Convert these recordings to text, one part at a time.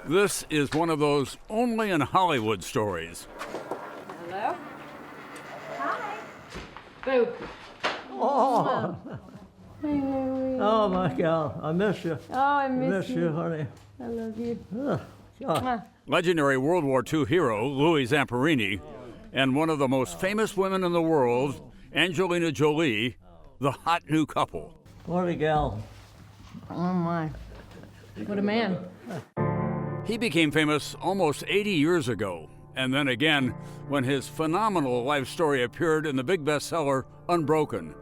This is one of those only in Hollywood stories. Hello? Hi. Boo. Oh, Hi, Louie. oh my gal, I miss you. Oh, I miss you, honey. I love you. Ugh, God. Mwah. Legendary World War II hero Louis Zamperini and one of the most famous women in the world, Angelina Jolie, the hot new couple. What a gal. Oh, my. What a man. He became famous almost 80 years ago, and then again when his phenomenal life story appeared in the big bestseller Unbroken.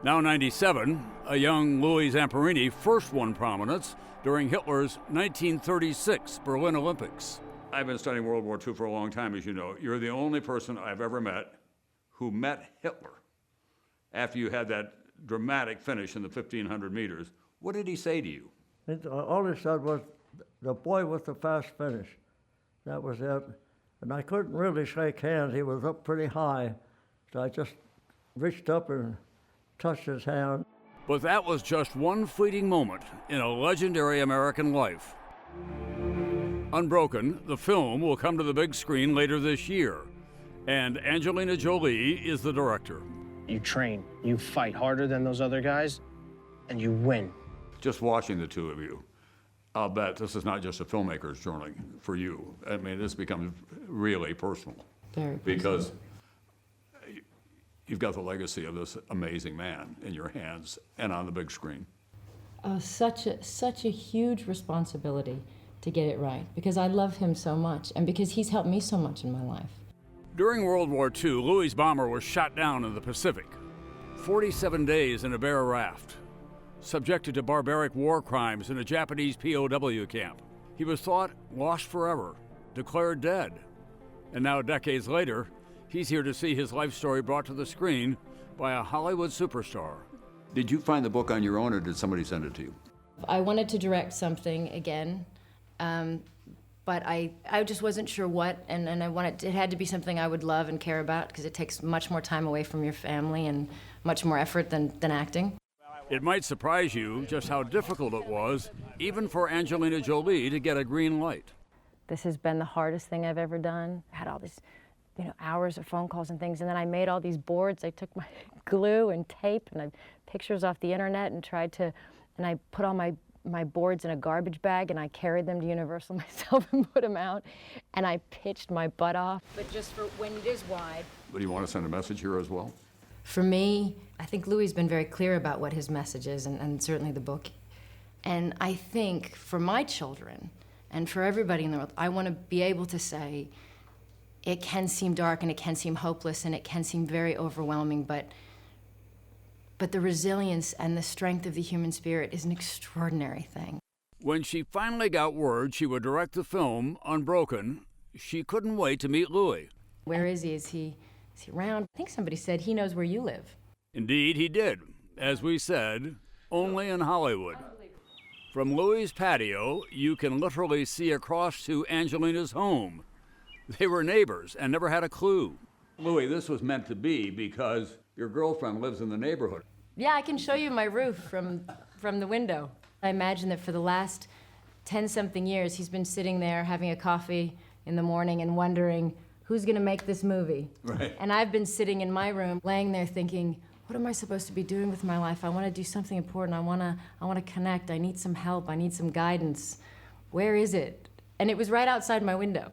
Now 97, a young Louis Zamperini first won prominence during Hitler's 1936 Berlin Olympics. I've been studying World War II for a long time, as you know. You're the only person I've ever met who met Hitler after you had that dramatic finish in the 1,500 meters. What did he say to you? All he said was, the boy with the fast finish. That was it. And I couldn't really shake hands. He was up pretty high. So I just reached up and touched his hand. But that was just one fleeting moment in a legendary American life. Unbroken, the film, will come to the big screen later this year, and Angelina Jolie is the director. You train, you fight harder than those other guys, and you win. Just watching the two of you, I'll bet this is not just a filmmaker's journey for you. I mean, this becomes really personal. Very because you've got the legacy of this amazing man in your hands and on the big screen. Such a huge responsibility to get it right, because I love him so much and because he's helped me so much in my life. During World War II, Louis' bomber was shot down in the Pacific. 47 days in a bare raft, subjected to barbaric war crimes in a Japanese POW camp. He was thought lost forever, declared dead. And now, decades later, he's here to see his life story brought to the screen by a Hollywood superstar. Did you find the book on your own, or did somebody send it to you? I wanted to direct something again, but I just wasn't sure what, and it had to be something I would love and care about, because it takes much more time away from your family and much more effort than acting. It might surprise you just how difficult it was, even for Angelina Jolie, to get a green light. This has been the hardest thing I've ever done. I had all these, hours of phone calls and things, and then I made all these boards. I took my glue and tape and pictures off the internet and I put all my boards in a garbage bag, and I carried them to Universal myself and put them out, and I pitched my butt off. But just for when it is wide. But do you want to send a message here as well? For me, I think Louis has been very clear about what his message is, and certainly the book. And I think for my children and for everybody in the world, I want to be able to say, it can seem dark and it can seem hopeless and it can seem very overwhelming, but the resilience and the strength of the human spirit is an extraordinary thing. When she finally got word she would direct the film Unbroken, she couldn't wait to meet Louis. Where is he? Is he around? I think somebody said he knows where you live. Indeed, he did. As we said, only in Hollywood. From Louis' patio, you can literally see across to Angelina's home. They were neighbors and never had a clue. Louis, this was meant to be because your girlfriend lives in the neighborhood. Yeah, I can show you my roof from the window. I imagine that for the last 10-something years, he's been sitting there having a coffee in the morning and wondering, who's gonna make this movie? Right. And I've been sitting in my room, laying there thinking, what am I supposed to be doing with my life? I wanna do something important. I wanna connect. I need some help. I need some guidance. Where is it? And it was right outside my window.